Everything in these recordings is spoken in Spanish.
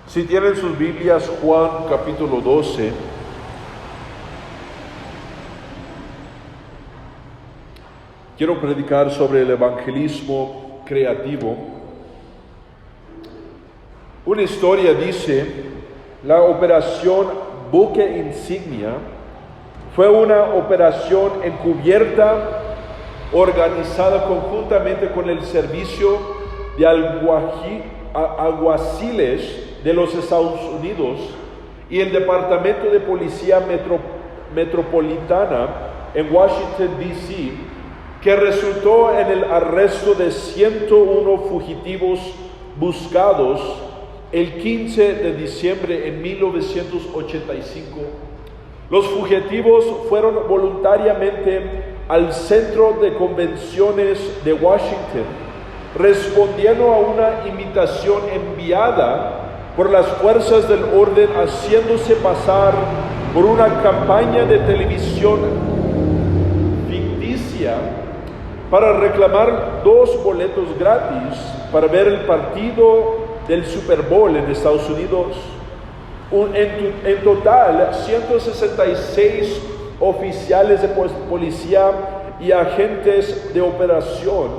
Si tienen sus Biblias, Juan capítulo 12. Quiero predicar sobre el evangelismo creativo. Una historia dice, la operación Buque Insignia fue una operación encubierta organizada conjuntamente con el servicio de alguaciles de los Estados Unidos y el Departamento de Policía Metropolitana en Washington, D.C., que resultó en el arresto de 101 fugitivos buscados el 15 de diciembre en 1985. Los fugitivos fueron voluntariamente al Centro de Convenciones de Washington, respondiendo a una invitación enviada por las fuerzas del orden, haciéndose pasar por una campaña de televisión ficticia para reclamar 2 boletos gratis para ver el partido del Super Bowl en Estados Unidos. En total, 166 oficiales de policía y agentes de operación,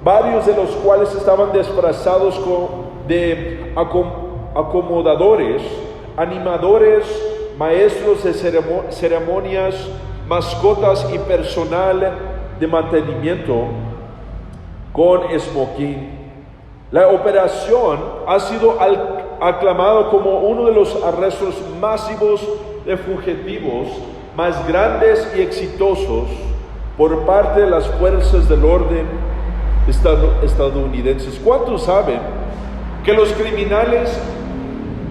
varios de los cuales estaban disfrazados de acomodadores, animadores, maestros de ceremonias, mascotas y personal de mantenimiento con esmoquín. La operación ha sido aclamada como uno de los arrestos masivos de fugitivos más grandes y exitosos por parte de las fuerzas del orden estadounidenses. ¿Cuántos saben que los criminales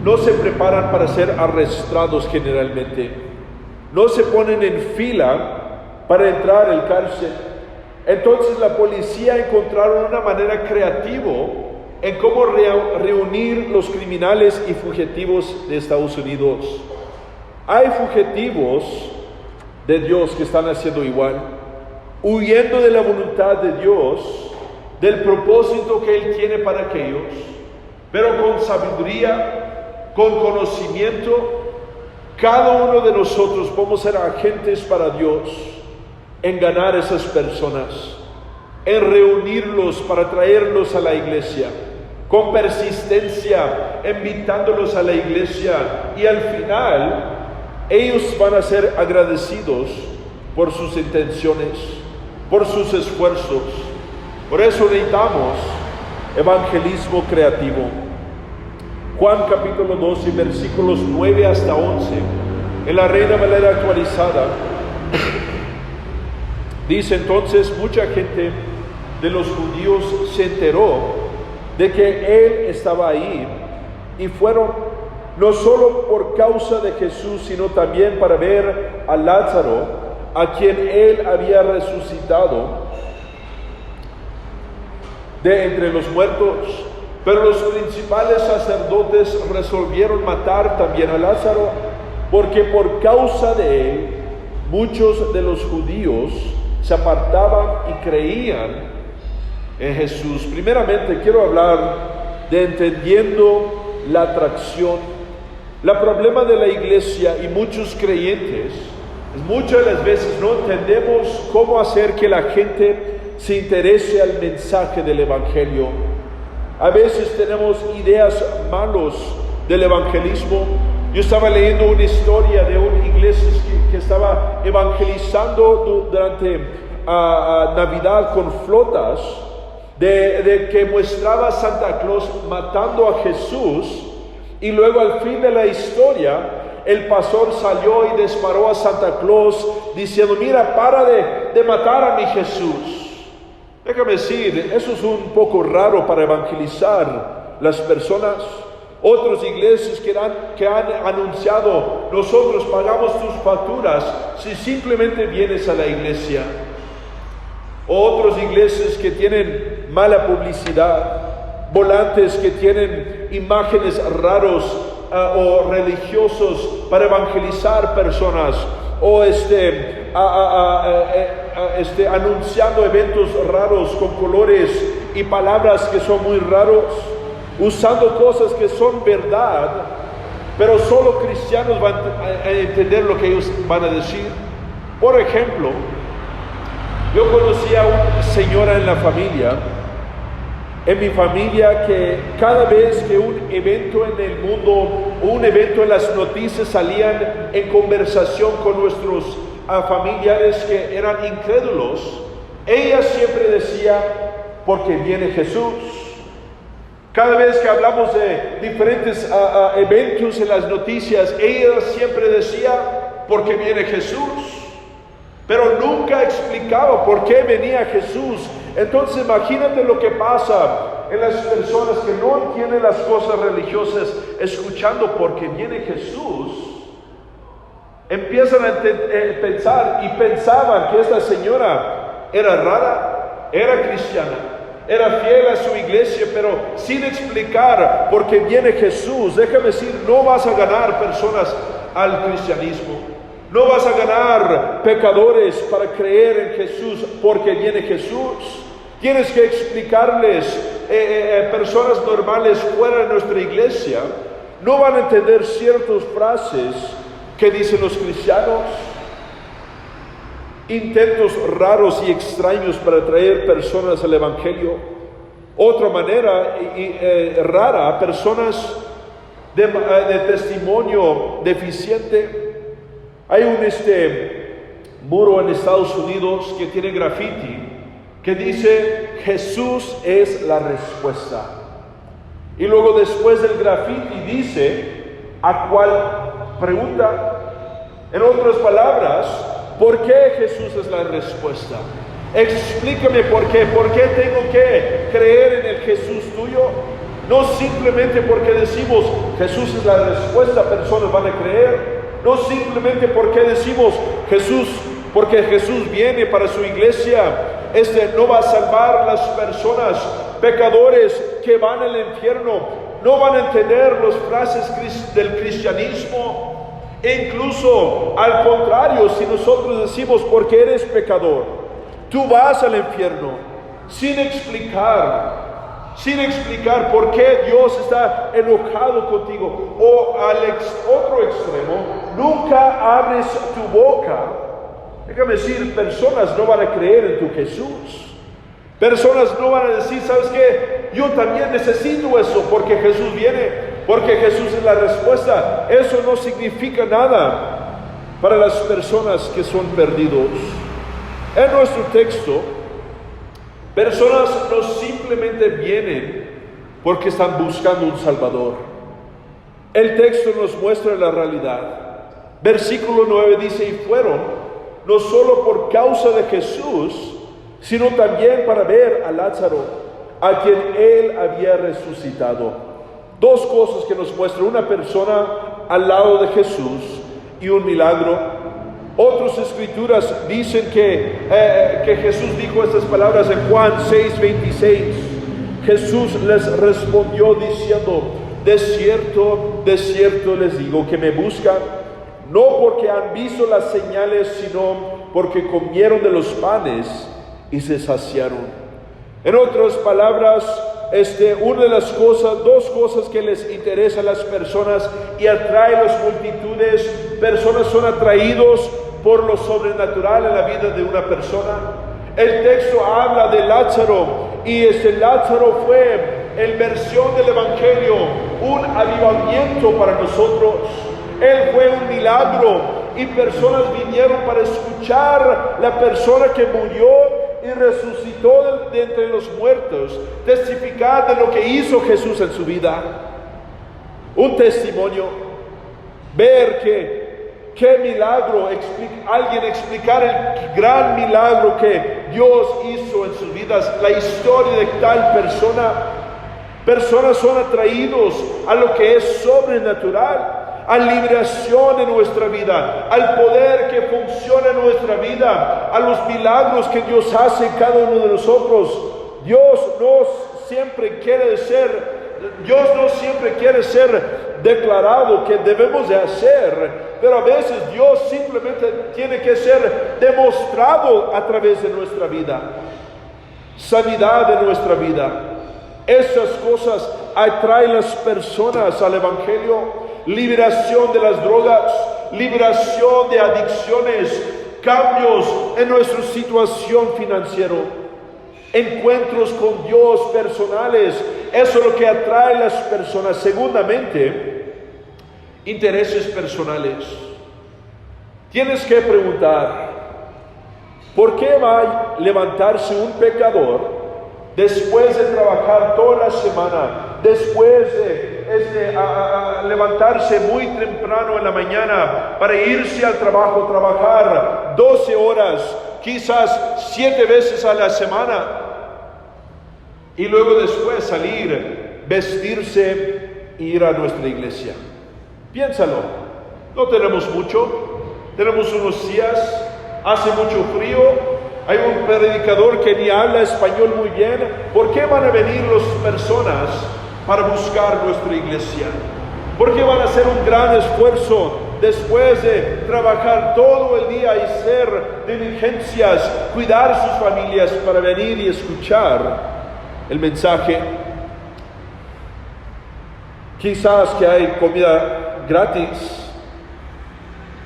no se preparan para ser arrestados generalmente? No se ponen en fila para entrar al cárcel. Entonces la policía encontraron una manera creativa en cómo reunir los criminales y fugitivos de Estados Unidos. Hay fugitivos de Dios que están haciendo igual, huyendo de la voluntad de Dios, del propósito que Él tiene para aquellos, pero con sabiduría, con conocimiento. Cada uno de nosotros podemos ser agentes para Dios en ganar a esas personas, en reunirlos para traerlos a la iglesia, con persistencia, invitándolos a la iglesia, y al final ellos van a ser agradecidos por sus intenciones, por sus esfuerzos. Por eso necesitamos evangelismo creativo. Juan capítulo 12, versículos 9 hasta 11, en la Reina Valera actualizada, dice: entonces mucha gente de los judíos se enteró de que Él estaba ahí, y fueron no solo por causa de Jesús, sino también para ver a Lázaro, a quien Él había resucitado de entre los muertos. Pero los principales sacerdotes resolvieron matar también a Lázaro, porque por causa de él muchos de los judíos se apartaban y creían en Jesús. Primeramente quiero hablar de entendiendo la atracción. El problema de la iglesia y muchos creyentes es muchas de las veces no entendemos cómo hacer que la gente se interese al mensaje del evangelio. A veces tenemos ideas malas del evangelismo. Yo estaba leyendo una historia de una iglesia que estaba evangelizando durante Navidad con flotas, de que mostraba a Santa Claus matando a Jesús, y luego al fin de la historia el pastor salió y disparó a Santa Claus diciendo: mira, para de matar a mi Jesús. Déjame decir, eso es un poco raro para evangelizar las personas. Otras iglesias que han anunciado: nosotros pagamos tus facturas si simplemente vienes a la iglesia. Otras iglesias que tienen mala publicidad, volantes que tienen imágenes raros o religiosos para evangelizar personas, o anunciando eventos raros con colores y palabras que son muy raros. usando cosas que son verdad, pero solo cristianos van a entender lo que ellos van a decir. Por ejemplo, yo conocí a una señora en mi familia, que cada vez que un evento en el mundo, un evento en las noticias salían en conversación con nuestros familiares que eran incrédulos, ella siempre decía, porque viene Jesús. Cada vez que hablamos de diferentes eventos en las noticias, ella siempre decía, porque viene Jesús. Pero nunca explicaba por qué venía Jesús. Entonces imagínate lo que pasa en las personas que no entienden las cosas religiosas, escuchando porque viene Jesús. Empiezan a pensar y pensaban que esta señora era rara, era cristiana, era fiel a su iglesia, pero sin explicar por qué viene Jesús. Déjame decir, no vas a ganar personas al cristianismo. No vas a ganar pecadores para creer en Jesús porque viene Jesús. Tienes que explicarles, personas normales fuera de nuestra iglesia no van a entender ciertas frases que dicen los cristianos. Intentos raros y extraños para atraer personas al Evangelio. Otra manera rara, personas de testimonio deficiente. Hay un muro en Estados Unidos que tiene graffiti que dice, Jesús es la respuesta. Y luego después del graffiti dice, ¿a cuál pregunta? En otras palabras, ¿por qué Jesús es la respuesta? Explícame por qué. ¿Por qué tengo que creer en el Jesús tuyo? No simplemente porque decimos, Jesús es la respuesta, personas van a creer. No simplemente porque decimos Jesús, porque Jesús viene para su iglesia, no va a salvar a las personas pecadores que van al infierno, no van a entender las frases del cristianismo. E incluso al contrario, si nosotros decimos porque eres pecador, tú vas al infierno, sin explicar por qué Dios está enojado contigo. O al otro extremo, nunca abres tu boca. Déjame decir, personas no van a creer en tu Jesús. Personas no van a decir, ¿sabes qué? Yo también necesito eso porque Jesús viene, porque Jesús es la respuesta. Eso no significa nada para las personas que son perdidos. En nuestro texto, personas no simplemente vienen porque están buscando un Salvador. El texto nos muestra la realidad. Versículo 9 dice, y fueron no solo por causa de Jesús, sino también para ver a Lázaro, a quien él había resucitado. Dos cosas que nos muestra: una persona al lado de Jesús y un milagro. Otras escrituras dicen que Jesús dijo estas palabras en Juan 6:26. Jesús les respondió diciendo, de cierto, les digo que me buscan, no porque han visto las señales, sino porque comieron de los panes y se saciaron. En otras palabras, dos cosas que les interesa a las personas y atrae a las multitudes. Personas son atraídos por lo sobrenatural en la vida de una persona. El texto habla de Lázaro, y Lázaro fue, en versión del Evangelio, un avivamiento para nosotros. Él fue un milagro, y personas vinieron para escuchar la persona que murió y resucitó de entre los muertos, testificar de lo que hizo Jesús en su vida. Un testimonio, ver qué milagro, alguien explicar el gran milagro que Dios hizo en sus vidas, la historia de tal persona. Personas son atraídos a lo que es sobrenatural, a liberación en nuestra vida, al poder que funciona en nuestra vida, a los milagros que Dios hace en cada uno de nosotros. Dios no siempre quiere ser declarado que debemos de hacer, pero a veces Dios simplemente tiene que ser demostrado a través de nuestra vida. Sanidad de nuestra vida. Esas cosas atrae las personas al Evangelio. Liberación de las drogas, liberación de adicciones, cambios en nuestra situación financiera, encuentros con Dios personales. Eso es lo que atrae a las personas. Segundamente, intereses personales. Tienes que preguntar, ¿por qué va a levantarse un pecador después de trabajar toda la semana, después de levantarse muy temprano en la mañana para irse al trabajo, trabajar 12 horas, quizás 7 veces a la semana, y luego después salir, vestirse e ir a nuestra iglesia? Piénsalo. No tenemos mucho, tenemos unos días, hace mucho frío, hay un predicador que ni habla español muy bien. ¿Por qué van a venir las personas para buscar nuestra iglesia? ¿Por qué van a hacer un gran esfuerzo después de trabajar todo el día y hacer diligencias, cuidar sus familias para venir y escuchar el mensaje? Quizás que hay comida gratis.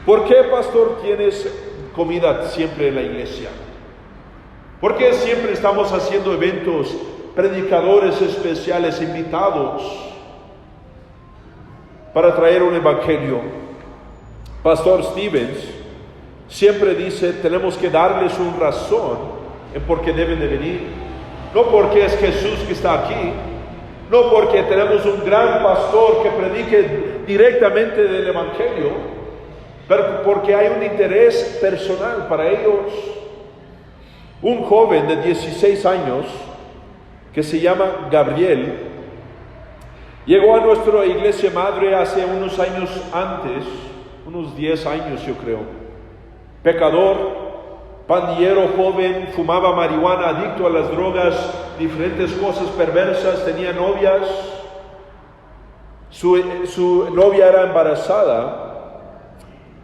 ¿Por qué, pastor, tienes comida siempre en la iglesia? ¿Por qué siempre estamos haciendo eventos, predicadores especiales invitados para traer un evangelio? Pastor Stevens siempre dice, tenemos que darles una razón en por qué deben de venir. No porque es Jesús que está aquí, no porque tenemos un gran pastor que predique directamente del evangelio, pero porque hay un interés personal para ellos. Un joven de 16 años que se llama Gabriel llegó a nuestra iglesia madre hace unos años antes, unos 10 años yo creo. Pecador, pandillero joven, fumaba marihuana, adicto a las drogas, diferentes cosas perversas, tenía novias. Su novia era embarazada.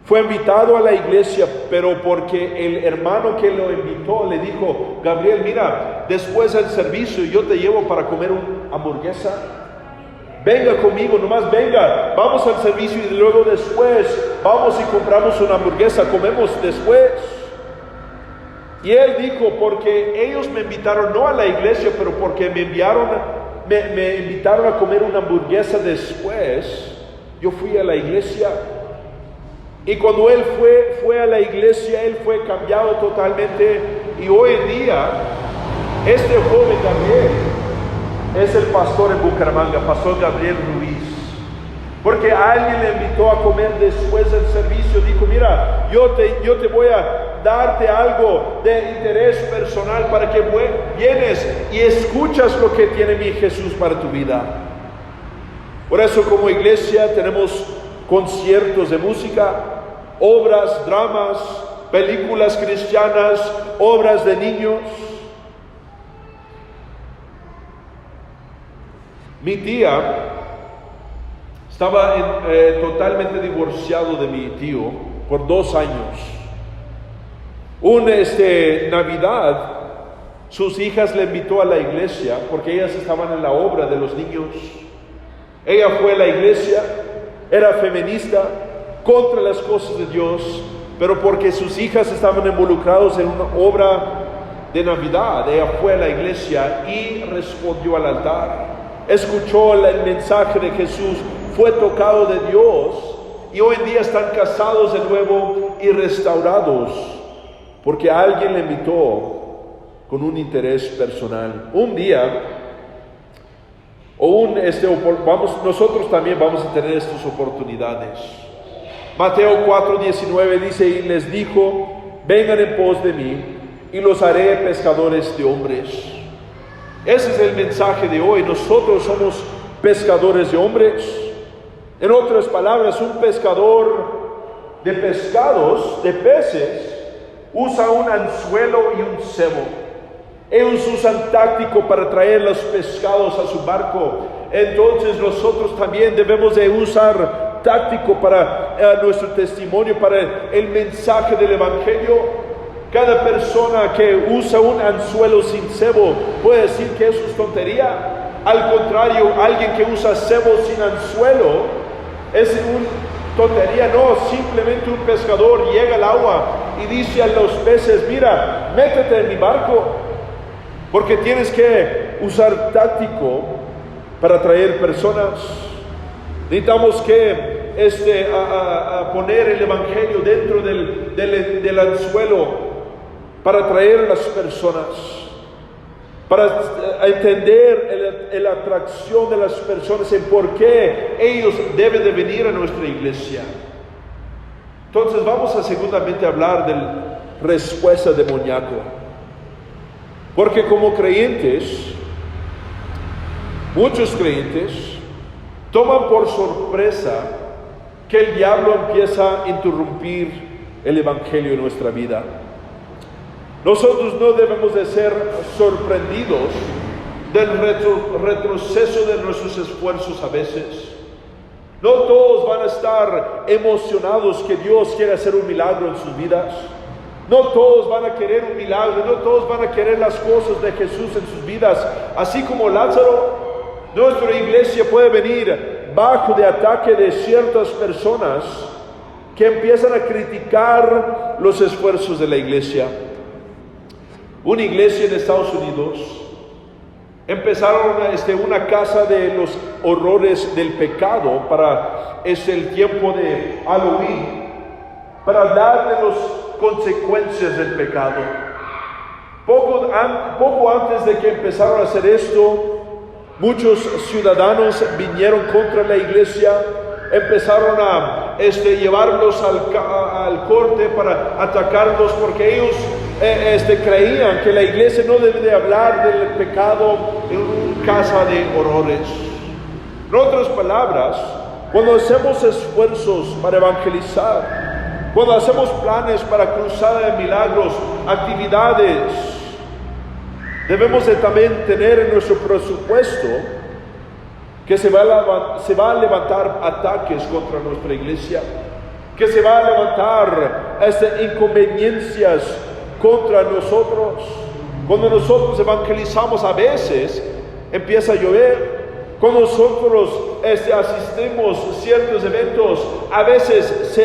Fue invitado a la iglesia, pero porque el hermano que lo invitó le dijo, Gabriel, mira, después del servicio yo te llevo para comer una hamburguesa. Venga conmigo, nomás venga, vamos al servicio y luego después vamos y compramos una hamburguesa, comemos después. Y él dijo, porque ellos me invitaron no a la iglesia, pero porque me invitaron a comer una hamburguesa después, yo fui a la iglesia. Y cuando él fue a la iglesia, él fue cambiado totalmente. Y hoy en día, este joven Gabriel es el pastor en Bucaramanga, pastor Gabriel Ruiz. Porque alguien le invitó a comer después del servicio. Dijo, mira, yo te voy a darte algo de interés personal para que vienes y escuchas lo que tiene mi Jesús para tu vida. Por eso como iglesia tenemos conciertos de música, obras, dramas, películas cristianas, obras de niños. Mi tía estaba totalmente divorciado de mi tío por 2 años. Navidad, sus hijas le invitó a la iglesia porque ellas estaban en la obra de los niños. Ella fue a la iglesia, era feminista, contra las cosas de Dios, pero porque sus hijas estaban involucradas en una obra de Navidad, ella fue a la iglesia y respondió al altar, escuchó el mensaje de Jesús, fue tocado de Dios y hoy en día están casados de nuevo y restaurados porque alguien le invitó con un interés personal. Un día nosotros también vamos a tener estas oportunidades. Mateo 4:19 dice, y les dijo, vengan en pos de mí y los haré pescadores de hombres. Ese es el mensaje de hoy. Nosotros somos pescadores de hombres. En otras palabras, un pescador de pescados, de peces, usa un anzuelo y un cebo. Ellos usan táctico para traer los pescados a su barco. Entonces nosotros también debemos de usar táctico para nuestro testimonio, para el mensaje del evangelio. Cada persona que usa un anzuelo sin cebo puede decir que eso es tontería. Al contrario, alguien que usa cebo sin anzuelo es una tontería. No, simplemente un pescador llega al agua y dice a los peces, mira, métete en mi barco, porque tienes que usar táctico para atraer personas. Necesitamos que poner el Evangelio dentro del anzuelo para atraer a las personas, para entender la atracción de las personas en por qué ellos deben de venir a nuestra iglesia. Entonces vamos a segundamente hablar de la respuesta demoníaca, porque como creyentes, muchos creyentes toman por sorpresa que el diablo empieza a interrumpir el Evangelio en nuestra vida. Nosotros no debemos de ser sorprendidos del retroceso de nuestros esfuerzos a veces. No todos van a estar emocionados que Dios quiere hacer un milagro en sus vidas. No todos van a querer un milagro, no todos van a querer las cosas de Jesús en sus vidas. Así como Lázaro, nuestra iglesia puede venir bajo de ataque de ciertas personas que empiezan a criticar los esfuerzos de la iglesia. Una iglesia en Estados Unidos empezaron una casa de los horrores del pecado para el tiempo de Halloween, para hablar de las consecuencias del pecado. Poco antes de que empezaron a hacer esto, muchos ciudadanos vinieron contra la iglesia, empezaron a llevarlos al corte para atacarlos, porque ellos creían que la iglesia no debe de hablar del pecado en una casa de horrores. En otras palabras, cuando hacemos esfuerzos para evangelizar, cuando hacemos planes para cruzada de milagros, actividades, debemos de también tener en nuestro presupuesto que se va a levantar ataques contra nuestra iglesia, que se va a levantar inconveniencias contra nosotros. Cuando nosotros evangelizamos, a veces empieza a llover. Cuando nosotros asistimos a ciertos eventos, a veces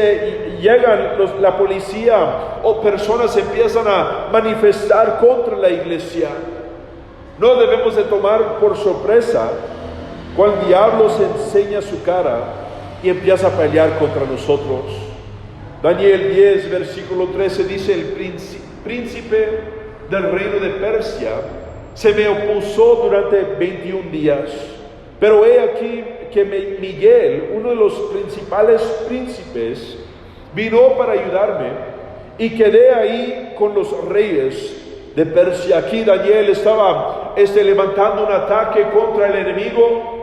la policía o personas empiezan a manifestar contra la iglesia. No debemos de tomar por sorpresa cuando el diablo se enseña su cara y empieza a pelear contra nosotros. Daniel 10, versículo 13 dice, el príncipe del reino de Persia se me opuso durante 21 días. Pero he aquí que Miguel, uno de los principales príncipes, vino para ayudarme y quedé ahí con los reyes de Persia. Aquí Daniel estaba levantando un ataque contra el enemigo,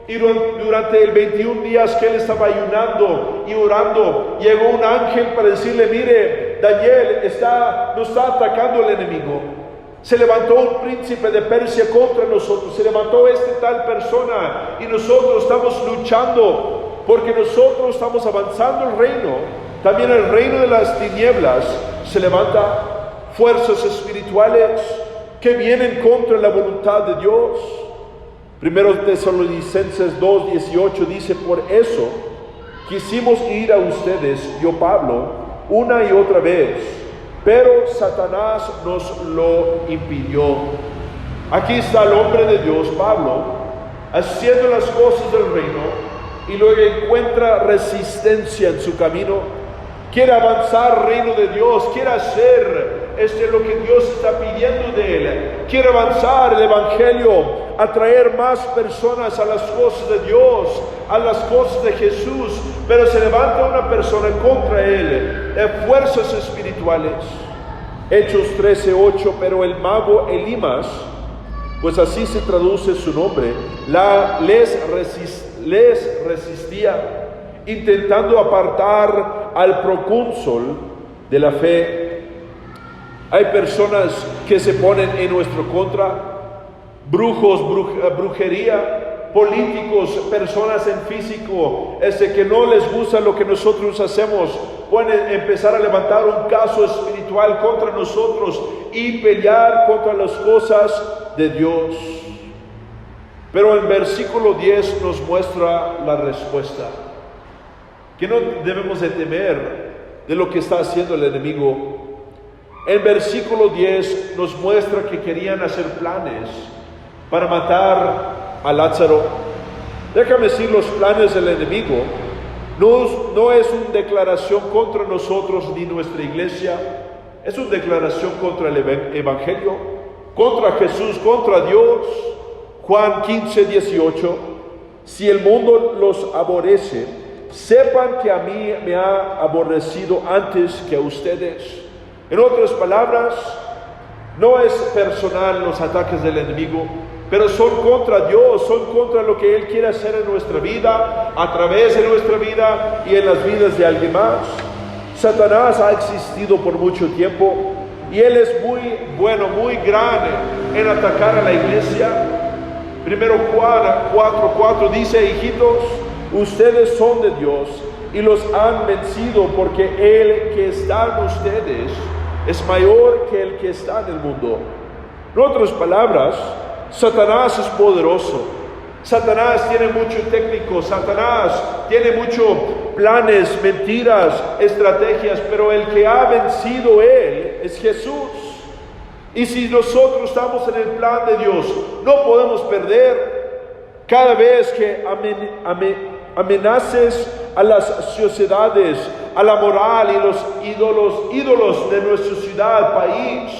y durante el 21 días que él estaba ayunando y orando, llegó un ángel para decirle, mire, Daniel no está atacando el enemigo. Se levantó un príncipe de Persia contra nosotros, se levantó tal persona, y nosotros estamos luchando, porque nosotros estamos avanzando el reino. También el reino de las tinieblas se levanta fuerzas espirituales que vienen contra la voluntad de Dios. Primero Tesalonicenses 2:18 dice, por eso quisimos ir a ustedes, yo Pablo, una y otra vez, pero Satanás nos lo impidió. Aquí está el hombre de Dios, Pablo, haciendo las cosas del reino, y luego encuentra resistencia en su camino. Quiere avanzar el reino de Dios, quiere hacer lo que Dios está pidiendo de él. Quiere avanzar el evangelio, atraer más personas a las cosas de Dios, a las cosas de Jesús, pero se levanta una persona contra él, fuerzas espirituales. Hechos 13:8, pero el mago Elimas, pues así se traduce su nombre, les resistía, intentando apartar al procónsul de la fe. Hay personas que se ponen en nuestro contra, brujos, brujería, políticos, personas en físico, que no les gusta lo que nosotros hacemos, pueden empezar a levantar un caso espiritual contra nosotros y pelear contra las cosas de Dios. Pero el versículo 10 nos muestra la respuesta, que no debemos de temer de lo que está haciendo el enemigo. El versículo 10 nos muestra que querían hacer planes para matar a Lázaro. Déjame decir, los planes del enemigo no es una declaración contra nosotros ni nuestra iglesia, es una declaración contra el Evangelio, contra Jesús, contra Dios. Juan 15:18, si el mundo los aborrece, sepan que a mí me ha aborrecido antes que a ustedes. En otras palabras, no es personal los ataques del enemigo, pero son contra Dios, son contra lo que Él quiere hacer en nuestra vida, a través de nuestra vida y en las vidas de alguien más. Satanás ha existido por mucho tiempo y él es muy bueno, muy grande en atacar a la iglesia. Primero Juan 4:4 dice: hijitos, ustedes son de Dios y los han vencido, porque el que está en ustedes es mayor que el que está en el mundo. En otras palabras, Satanás es poderoso. Satanás tiene mucho técnico, Satanás tiene muchos planes, mentiras, estrategias, pero el que ha vencido él es Jesús. Y si nosotros estamos en el plan de Dios, no podemos perder. Cada vez que amenaces a las sociedades, a la moral y los ídolos de nuestra ciudad, país,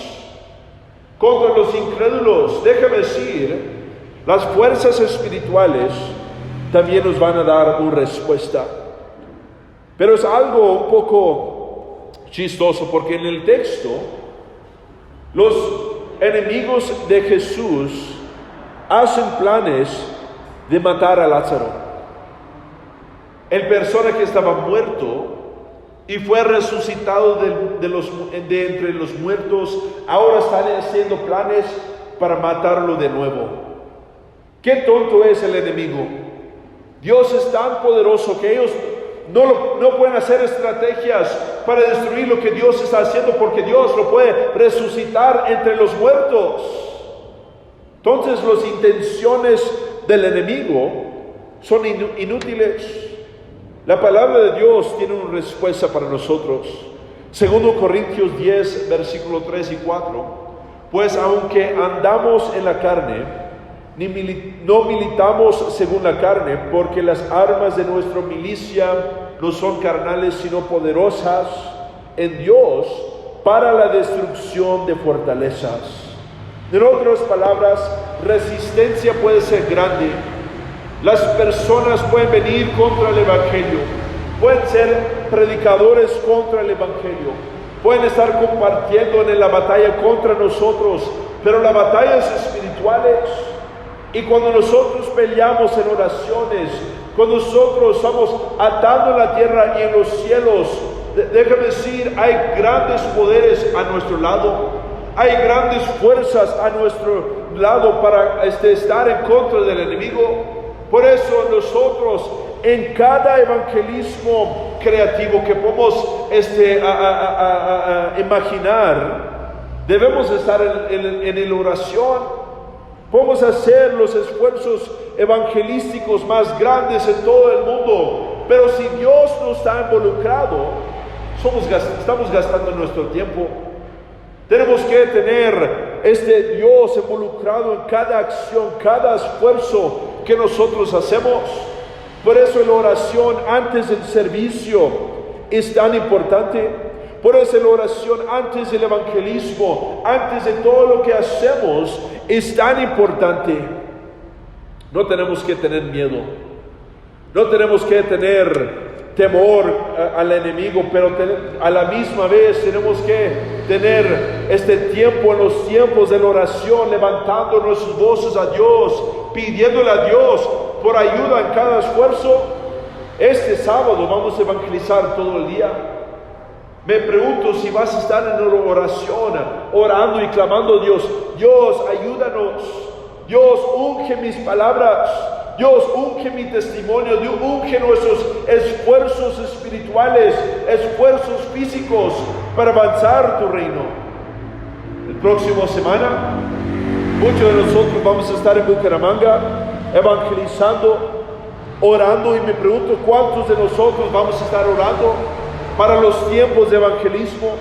contra los incrédulos, déjame decir, las fuerzas espirituales también nos van a dar una respuesta. Pero es algo un poco chistoso, porque en el texto los enemigos de Jesús hacen planes de matar a Lázaro, el persona que estaba muerto y fue resucitado de entre los muertos. Ahora están haciendo planes para matarlo de nuevo. Qué tonto es el enemigo. Dios es tan poderoso que ellos no pueden hacer estrategias para destruir lo que Dios está haciendo, porque Dios lo puede resucitar entre los muertos. Entonces las intenciones del enemigo son inútiles. La palabra de Dios tiene una respuesta para nosotros. Segundo Corintios 10, versículo 3 y 4. Pues aunque andamos en la carne, no militamos según la carne, porque las armas de nuestra milicia no son carnales, sino poderosas en Dios para la destrucción de fortalezas. En otras palabras, resistencia puede ser grande. Las personas pueden venir contra el Evangelio, pueden ser predicadores contra el Evangelio, pueden estar compartiendo en la batalla contra nosotros, pero la batalla es espirituales. Y cuando nosotros peleamos en oraciones, cuando nosotros estamos atando la tierra y en los cielos, déjame decir, hay grandes poderes a nuestro lado, hay grandes fuerzas a nuestro lado para estar en contra del enemigo. Por eso nosotros en cada evangelismo creativo que podemos imaginar, debemos estar en la oración. Podemos hacer los esfuerzos evangelísticos más grandes en todo el mundo, pero si Dios no está involucrado, estamos gastando nuestro tiempo. Tenemos que tener Dios involucrado en cada acción, cada esfuerzo que nosotros hacemos. Por eso la oración antes del servicio es tan importante. Por eso la oración antes del evangelismo, antes de todo lo que hacemos, es tan importante. No tenemos que tener miedo, no tenemos que tener temor al enemigo, pero a la misma vez tenemos que tener este tiempo, en los tiempos de la oración, levantando nuestras voces a Dios, pidiéndole a Dios por ayuda en cada esfuerzo. Este sábado vamos a evangelizar todo el día. Me pregunto si vas a estar en una oración, orando y clamando a Dios: Dios, ayúdanos. Dios, unge mis palabras. Dios, unge mi testimonio. Dios, unge nuestros esfuerzos espirituales, esfuerzos físicos para avanzar tu reino. El próximo semana, muchos de nosotros vamos a estar en Bucaramanga evangelizando, orando, y me pregunto cuántos de nosotros vamos a estar orando para los tiempos de evangelismo,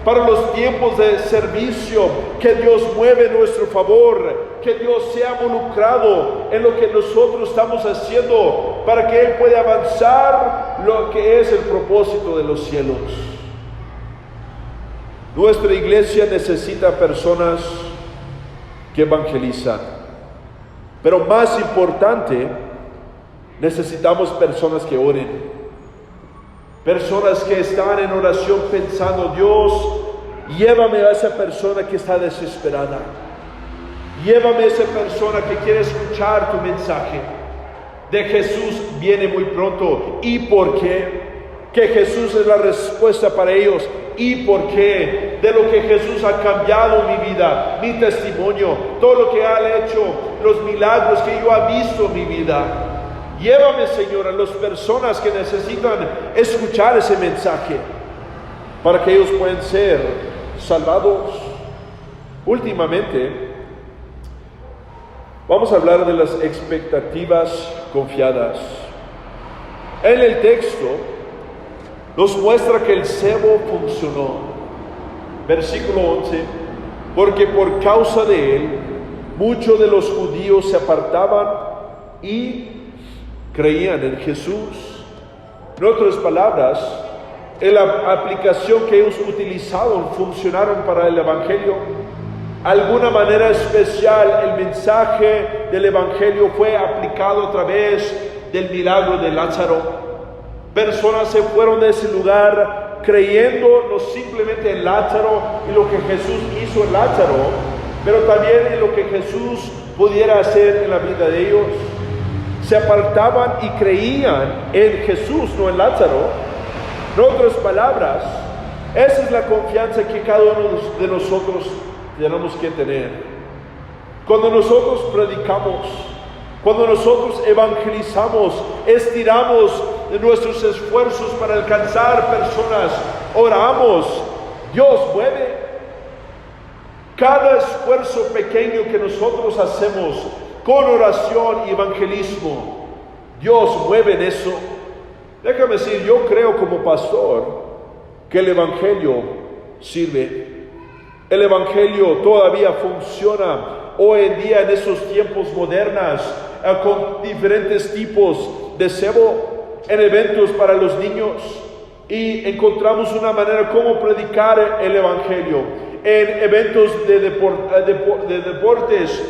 para los tiempos de servicio, que Dios mueve en nuestro favor, que Dios sea involucrado en lo que nosotros estamos haciendo, para que Él pueda avanzar lo que es el propósito de los cielos. Nuestra iglesia necesita personas que evangelizan, pero más importante, necesitamos personas que oren. Personas que están en oración pensando: Dios, llévame a esa persona que está desesperada. Llévame a esa persona que quiere escuchar tu mensaje de Jesús viene muy pronto. ¿Y por qué? Que Jesús es la respuesta para ellos. ¿Y por qué? De lo que Jesús ha cambiado mi vida, mi testimonio, todo lo que ha hecho, los milagros que yo he visto en mi vida. Llévame, Señor, a las personas que necesitan escuchar ese mensaje para que ellos puedan ser salvados. Últimamente, vamos a hablar de las expectativas confiadas. En el texto nos muestra que el cebo funcionó. Versículo 11: porque por causa de él, muchos de los judíos se apartaban y creían en Jesús. En otras palabras, en la aplicación que ellos utilizaron funcionaron para el Evangelio. Alguna manera especial, el mensaje del Evangelio fue aplicado a través del milagro de Lázaro. Personas se fueron de ese lugar creyendo no simplemente en Lázaro y lo que Jesús hizo en Lázaro, pero también en lo que Jesús pudiera hacer en la vida de ellos. Se apartaban y creían en Jesús, no en Lázaro. En otras palabras, esa es la confianza que cada uno de nosotros tenemos que tener. Cuando nosotros predicamos, cuando nosotros evangelizamos, estiramos nuestros esfuerzos para alcanzar personas, oramos, Dios mueve. Cada esfuerzo pequeño que nosotros hacemos con oración y evangelismo, Dios mueve en eso. Déjame decir, yo creo como pastor que el Evangelio sirve. El Evangelio todavía funciona hoy en día en esos tiempos modernos, con diferentes tipos de cebo, en eventos para los niños, y encontramos una manera como predicar el Evangelio en eventos de deportes,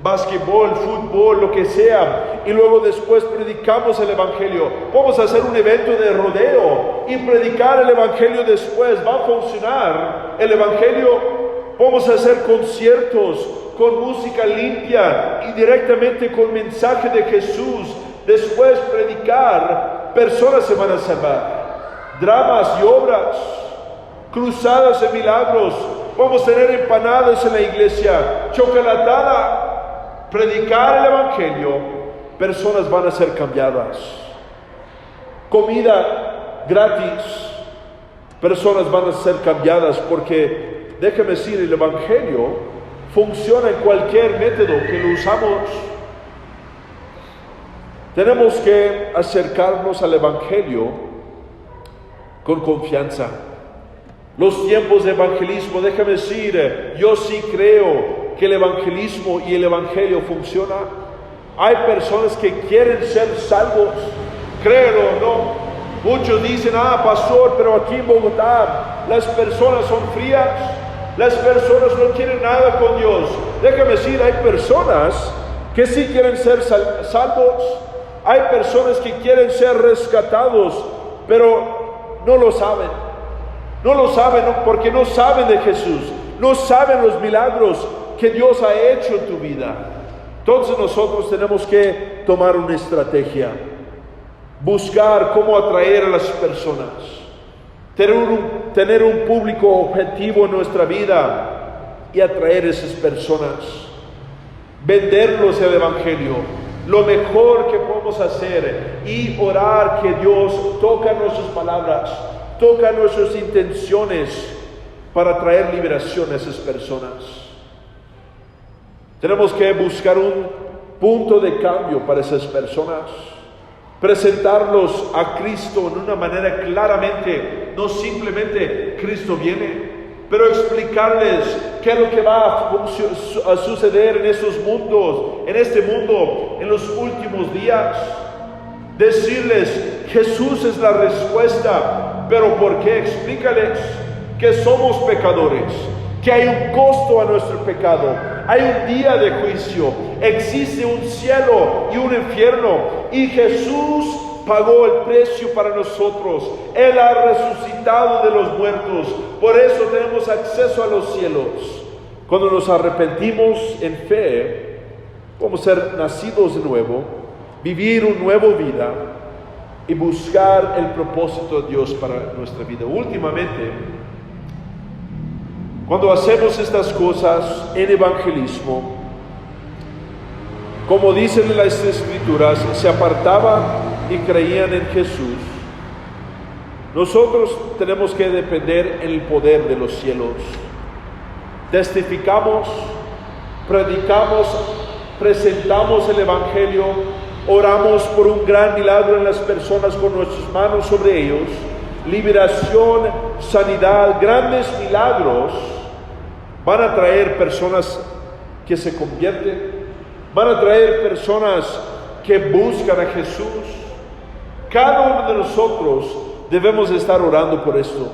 básquetbol, fútbol, lo que sea, y luego después predicamos el Evangelio. Vamos a hacer un evento de rodeo y predicar el Evangelio después. Va a funcionar el Evangelio. Vamos a hacer conciertos con música limpia y directamente con mensaje de Jesús. Después predicar, personas se van a salvar. Dramas y obras, cruzadas de milagros. Vamos a tener empanadas en la iglesia, chocolatada. Predicar el Evangelio, personas van a ser cambiadas. Comida gratis, personas van a ser cambiadas, porque déjame decir, el Evangelio funciona en cualquier método que lo usamos. Tenemos que acercarnos al Evangelio con confianza. Los tiempos de evangelismo, déjame decir, yo sí creo que el evangelismo y el Evangelio funciona. Hay personas que quieren ser salvos, créelo o no. Muchos dicen: pastor, pero aquí en Bogotá las personas son frías, las personas no quieren nada con Dios. Déjame decir, hay personas que sí quieren ser salvos, hay personas que quieren ser rescatados, pero no lo saben. No lo saben porque no saben de Jesús, no saben los milagros que Dios ha hecho en tu vida. Entonces nosotros tenemos que tomar una estrategia, buscar cómo atraer a las personas, tener un público objetivo en nuestra vida y atraer a esas personas, venderlos el Evangelio, lo mejor que podemos hacer, y orar que Dios toque nuestras palabras, toca nuestras intenciones para traer liberación a esas personas. Tenemos que buscar un punto de cambio para esas personas. Presentarlos a Cristo en una manera claramente, no simplemente Cristo viene, pero explicarles qué es lo que va a suceder en esos mundos, en este mundo, en los últimos días. Decirles, Jesús es la respuesta, pero ¿por qué? Explícales que somos pecadores, que hay un costo a nuestro pecado, hay un día de juicio, existe un cielo y un infierno, y Jesús pagó el precio para nosotros. Él ha resucitado de los muertos, por eso tenemos acceso a los cielos. Cuando nos arrepentimos en fe, vamos a ser nacidos de nuevo, vivir una nueva vida y buscar el propósito de Dios para nuestra vida. Últimamente, cuando hacemos estas cosas en evangelismo, como dicen las Escrituras, se apartaban y creían en Jesús. Nosotros tenemos que depender en el poder de los cielos. Testificamos, predicamos, presentamos el Evangelio, oramos por un gran milagro en las personas con nuestras manos sobre ellos, liberación, sanidad, grandes milagros. Van a traer personas que se convierten, van a traer personas que buscan a Jesús. Cada uno de nosotros debemos estar orando por esto.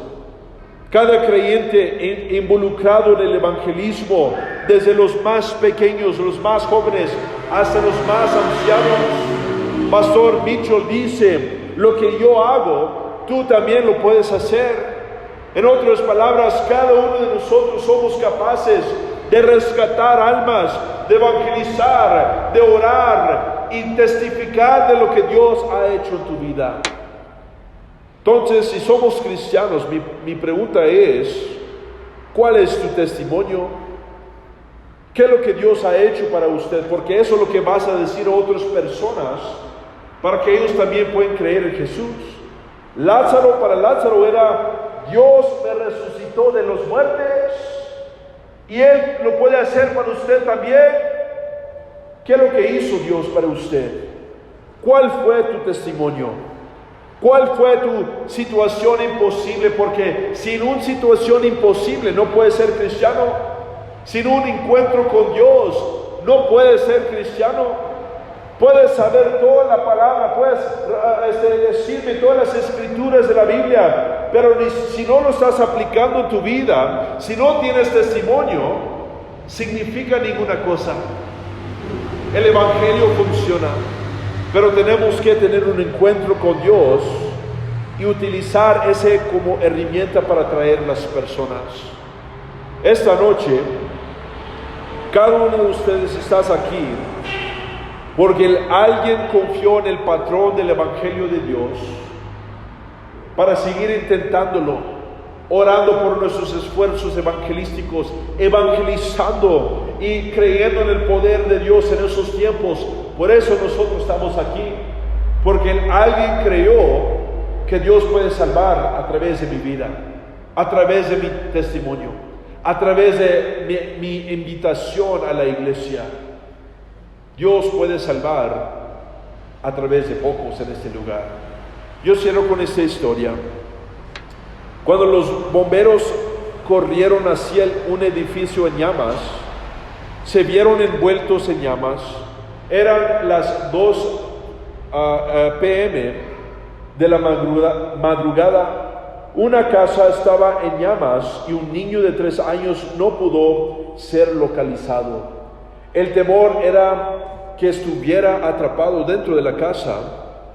Cada creyente involucrado en el evangelismo, desde los más pequeños, los más jóvenes, hasta los más ancianos. Pastor Mitchell dice, lo que yo hago, tú también lo puedes hacer. En otras palabras, cada uno de nosotros somos capaces de rescatar almas, de evangelizar, de orar y testificar de lo que Dios ha hecho en tu vida. Entonces, si somos cristianos, mi pregunta es, ¿cuál es tu testimonio? ¿Qué es lo que Dios ha hecho para usted? Porque eso es lo que vas a decir a otras personas, para que ellos también puedan creer en Jesús. Para Lázaro era, Dios me resucitó de los muertos, y Él lo puede hacer para usted también. ¿Qué es lo que hizo Dios para usted? ¿Cuál fue tu testimonio? ¿Cuál fue tu situación imposible? Porque sin una situación imposible no puedes ser cristiano. Sin un encuentro con Dios no puedes ser cristiano. Puedes saber toda la palabra, puedes decirme todas las escrituras de la Biblia, pero si no lo estás aplicando en tu vida, si no tienes testimonio, significa ninguna cosa. El Evangelio funciona, pero tenemos que tener un encuentro con Dios y utilizar ese como herramienta para atraer las personas. Esta noche, cada uno de ustedes estás aquí porque alguien confió en el patrón del Evangelio de Dios para seguir intentándolo, orando por nuestros esfuerzos evangelísticos, evangelizando y creyendo en el poder de Dios en esos tiempos. Por eso nosotros estamos aquí, porque alguien creyó que Dios puede salvar a través de mi vida, a través de mi testimonio, a través de mi invitación a la iglesia. Dios puede salvar a través de pocos en este lugar. Yo cierro con esta historia. Cuando los bomberos corrieron hacia un edificio en llamas, se vieron envueltos en llamas. Eran las 2 p.m. de la madrugada. Una casa estaba en llamas y un niño de 3 años no pudo ser localizado. El temor era que estuviera atrapado dentro de la casa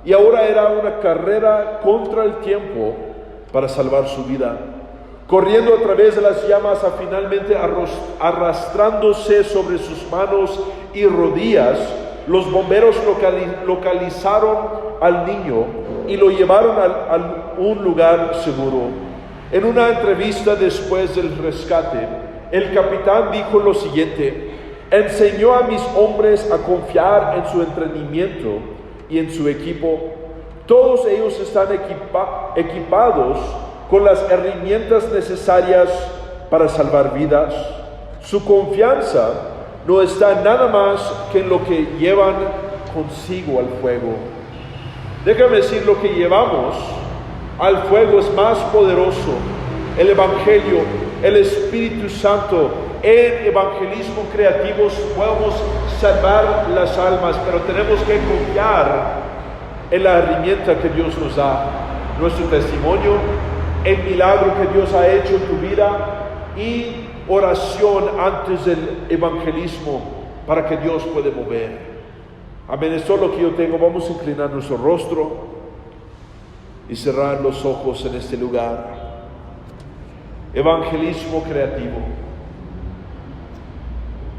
y ahora era una carrera contra el tiempo para salvar su vida. Corriendo a través de las llamas, finalmente arrastrándose sobre sus manos y rodillas, los bomberos localizaron al niño y lo llevaron a un lugar seguro. En una entrevista después del rescate, el capitán dijo lo siguiente: enseñó a mis hombres a confiar en su entrenamiento y en su equipo. Todos ellos están equipados con las herramientas necesarias para salvar vidas. Su confianza no está nada más que en lo que llevan consigo al fuego. Déjame decir, lo que llevamos al fuego es más poderoso. El Evangelio, el Espíritu Santo. En evangelismo creativos podemos salvar las almas, pero tenemos que confiar en la herramienta que Dios nos da, nuestro testimonio, el milagro que Dios ha hecho en tu vida y oración antes del evangelismo para que Dios pueda mover. Amén, esto es lo que yo tengo. Vamos a inclinar nuestro rostro y cerrar los ojos en este lugar. Evangelismo creativo.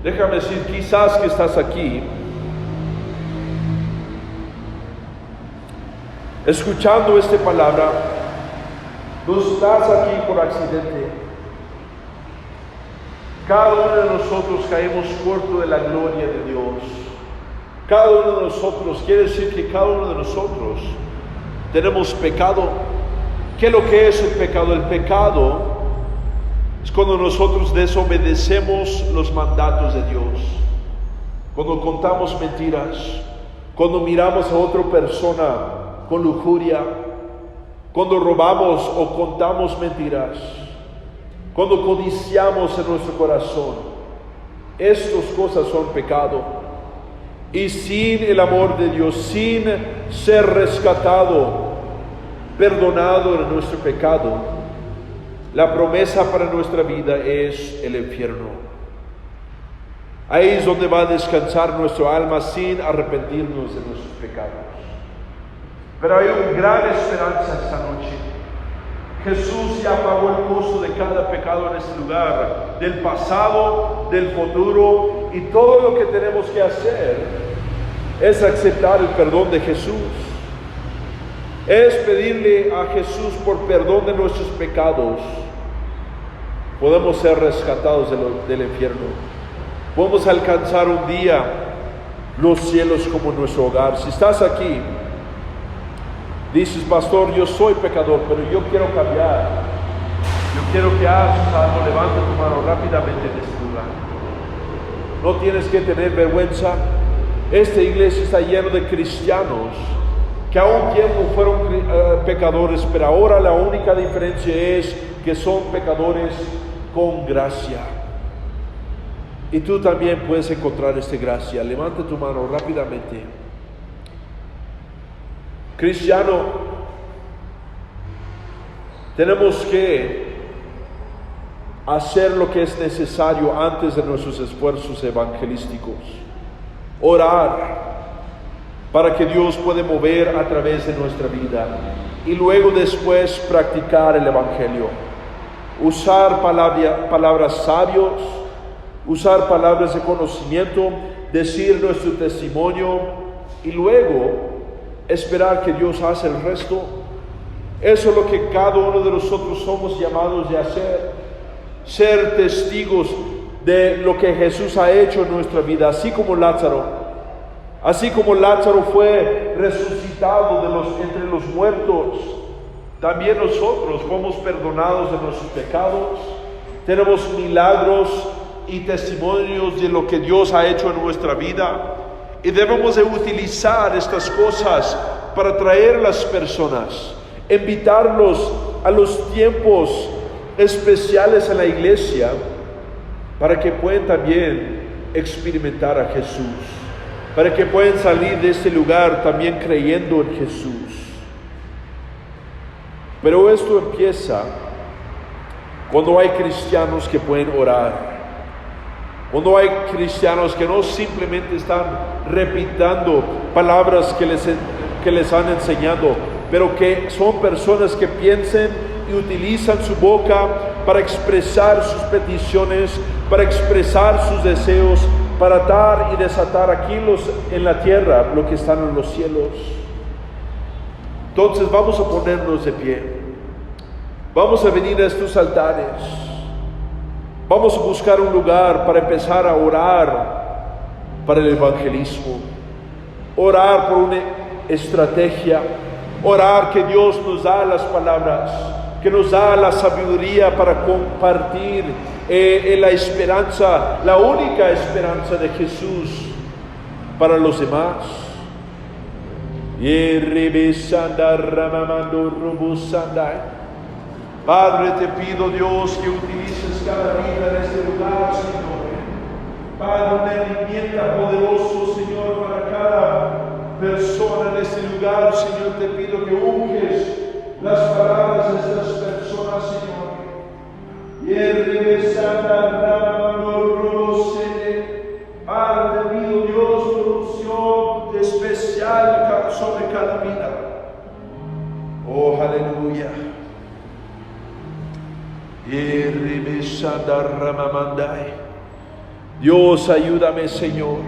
Déjame decir, quizás que estás aquí escuchando esta palabra, no estás aquí por accidente. Cada uno de nosotros caemos corto de la gloria de Dios. Cada uno de nosotros, quiere decir que cada uno de nosotros tenemos pecado. ¿Qué es lo que es el pecado? El pecado es cuando nosotros desobedecemos los mandatos de Dios, cuando contamos mentiras, cuando miramos a otra persona con lujuria, cuando robamos o contamos mentiras, cuando codiciamos en nuestro corazón. Estas cosas son pecado. Y sin el amor de Dios, sin ser rescatado, perdonado de nuestro pecado, la promesa para nuestra vida es el infierno. Ahí es donde va a descansar nuestra alma sin arrepentirnos de nuestros pecados. Pero hay una gran esperanza esta noche. Jesús ya pagó el costo de cada pecado en este lugar, del pasado, del futuro, y todo lo que tenemos que hacer es aceptar el perdón de Jesús. Es pedirle a Jesús por perdón de nuestros pecados. Podemos ser rescatados del infierno. Podemos alcanzar un día los cielos como nuestro hogar. Si estás aquí, dices, pastor, yo soy pecador, pero yo quiero cambiar. Yo quiero que hagas algo. Levanta tu mano rápidamente en este lugar. No tienes que tener vergüenza. Esta iglesia está llena de cristianos que a un tiempo fueron pecadores, pero ahora la única diferencia es que son pecadores con gracia. Y tú también puedes encontrar esta gracia. Levanta tu mano rápidamente. Cristiano, tenemos que hacer lo que es necesario antes de nuestros esfuerzos evangelísticos. Orar para que Dios pueda mover a través de nuestra vida, y luego después practicar el Evangelio. Usar palabras sabios, usar palabras de conocimiento, decir nuestro testimonio, y luego esperar que Dios haga el resto. Eso es lo que cada uno de nosotros somos llamados de hacer. Ser testigos de lo que Jesús ha hecho en nuestra vida, así como Lázaro. Así como Lázaro fue resucitado entre los muertos, también nosotros fuimos perdonados de nuestros pecados. Tenemos milagros y testimonios de lo que Dios ha hecho en nuestra vida. Y debemos de utilizar estas cosas para atraer a las personas, invitarlos a los tiempos especiales en la iglesia, para que puedan también experimentar a Jesús, para que puedan salir de este lugar también creyendo en Jesús. Pero esto empieza cuando hay cristianos que pueden orar, cuando hay cristianos que no simplemente están repitiendo palabras que les han enseñado, pero que son personas que piensan y utilizan su boca para expresar sus peticiones, para expresar sus deseos, para dar y desatar aquí en la tierra lo que están en los cielos. Entonces vamos a ponernos de pie. Vamos a venir a estos altares. Vamos a buscar un lugar para empezar a orar para el evangelismo. Orar por una estrategia. Orar que Dios nos da las palabras, que nos da la sabiduría para compartir la esperanza, la única esperanza de Jesús para los demás. Padre, te pido, Dios, que utilices cada vida en este lugar, Señor. Padre, una herramienta poderoso, Señor, para cada persona en este lugar, Señor. Te pido que unges las palabras de estas personas, Señor. Padre, te pido, Dios, producción especial sobre cada vida. Oh, aleluya. Dios, ayúdame, Señor.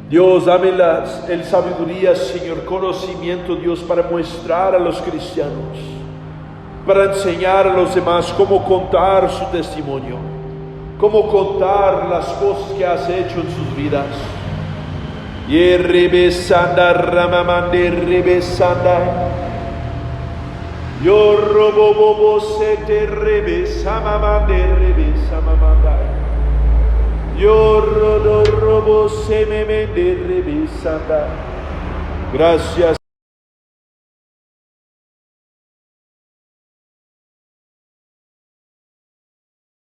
Dios, dame el sabiduría, Señor, conocimiento, Dios, para mostrar a los cristianos, para enseñar a los demás cómo contar su testimonio, cómo contar las cosas que has hecho en sus vidas. Yo robo bobo se te revesa mamande revesa mamanda. Yo robo se me mende revesa. Gracias.